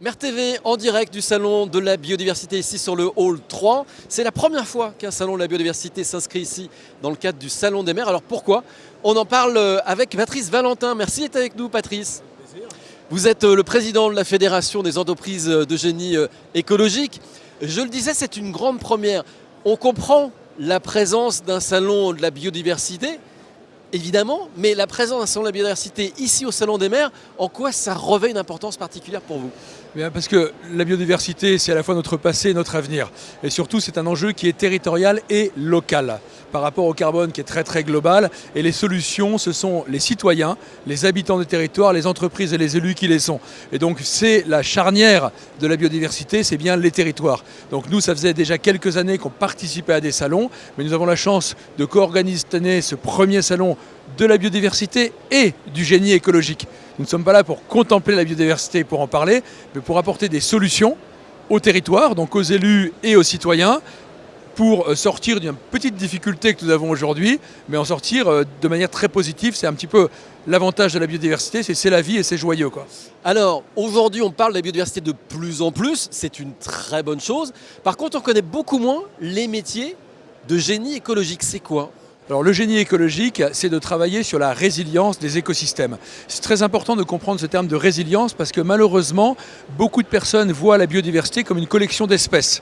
Mer TV en direct du salon de la biodiversité ici sur le hall 3. C'est la première fois qu'un salon de la biodiversité s'inscrit ici dans le cadre du salon des mers. Alors pourquoi? On en parle avec Patrice Valentin. Merci d'être avec nous, Patrice. Vous êtes le président de la Fédération des entreprises de génie écologique. Je le disais, c'est une grande première. On comprend la présence d'un salon de la biodiversité, évidemment, mais la présence d'un salon de la biodiversité ici au Salon des mers, en quoi ça revêt une importance particulière pour vous? Bien, parce que la biodiversité, c'est à la fois notre passé et notre avenir. Et surtout, c'est un enjeu qui est territorial et local par rapport au carbone qui est très très global. Et les solutions, ce sont les citoyens, les habitants des territoires, les entreprises et les élus qui les sont. Et donc, c'est la charnière de la biodiversité, c'est bien les territoires. Donc nous, ça faisait déjà quelques années qu'on participait à des salons, mais nous avons la chance de co-organiser ce premier salon de la biodiversité et du génie écologique. Nous ne sommes pas là pour contempler la biodiversité, pour en parler, mais pour apporter des solutions aux territoires, donc aux élus et aux citoyens, pour sortir d'une petite difficulté que nous avons aujourd'hui, mais en sortir de manière très positive. C'est un petit peu l'avantage de la biodiversité, c'est la vie et c'est joyeux, quoi. Alors, aujourd'hui, on parle de la biodiversité de plus en plus, c'est une très bonne chose. Par contre, on connaît beaucoup moins les métiers de génie écologique. C'est quoi ? Alors le génie écologique, c'est de travailler sur la résilience des écosystèmes. C'est très important de comprendre ce terme de résilience parce que malheureusement, beaucoup de personnes voient la biodiversité comme une collection d'espèces.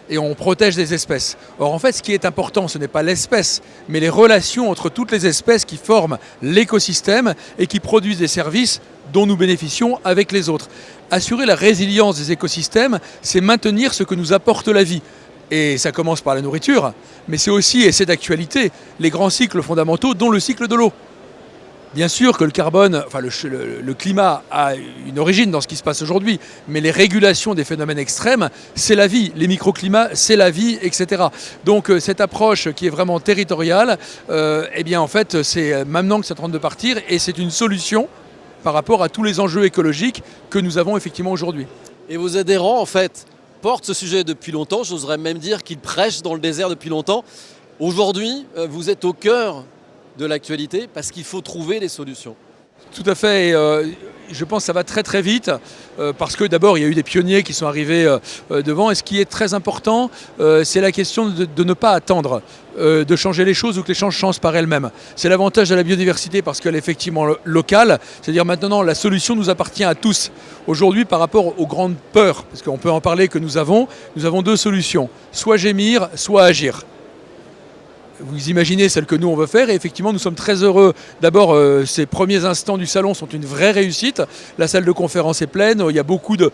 Et on protège des espèces. Or en fait, ce qui est important, ce n'est pas l'espèce, mais les relations entre toutes les espèces qui forment l'écosystème et qui produisent des services dont nous bénéficions avec les autres. Assurer la résilience des écosystèmes, c'est maintenir ce que nous apporte la vie. Et ça commence par la nourriture, mais c'est aussi, et c'est d'actualité, les grands cycles fondamentaux, dont le cycle de l'eau. Bien sûr que le carbone, enfin le climat a une origine dans ce qui se passe aujourd'hui, mais les régulations des phénomènes extrêmes, c'est la vie. Les microclimats, c'est la vie, etc. Donc cette approche qui est vraiment territoriale, eh bien en fait, c'est maintenant que c'est en train de partir, et c'est une solution par rapport à tous les enjeux écologiques que nous avons effectivement aujourd'hui. Et vos adhérents, en fait, portent ce sujet depuis longtemps, j'oserais même dire qu'ils prêchent dans le désert depuis longtemps. Aujourd'hui, vous êtes au cœur de l'actualité parce qu'il faut trouver des solutions. Tout à fait, et je pense que ça va très très vite parce que d'abord il y a eu des pionniers qui sont arrivés devant, et ce qui est très important, c'est la question de ne pas attendre de changer les choses ou que les choses changent par elles-mêmes. C'est l'avantage de la biodiversité parce qu'elle est effectivement locale, c'est-à-dire maintenant la solution nous appartient à tous. Aujourd'hui par rapport aux grandes peurs, parce qu'on peut en parler que nous avons deux solutions, soit gémir, soit agir. Vous imaginez celle que nous on veut faire, et effectivement nous sommes très heureux. D'abord ces premiers instants du salon sont une vraie réussite. La salle de conférence est pleine, il y a beaucoup de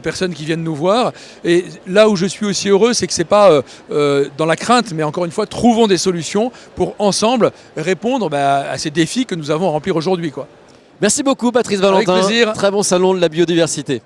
personnes qui viennent nous voir. Et là où je suis aussi heureux, c'est que ce n'est pas dans la crainte, mais encore une fois, trouvons des solutions pour ensemble répondre à ces défis que nous avons à remplir aujourd'hui, quoi. Merci beaucoup Patrice Valentin. Avec plaisir. Très bon salon de la biodiversité.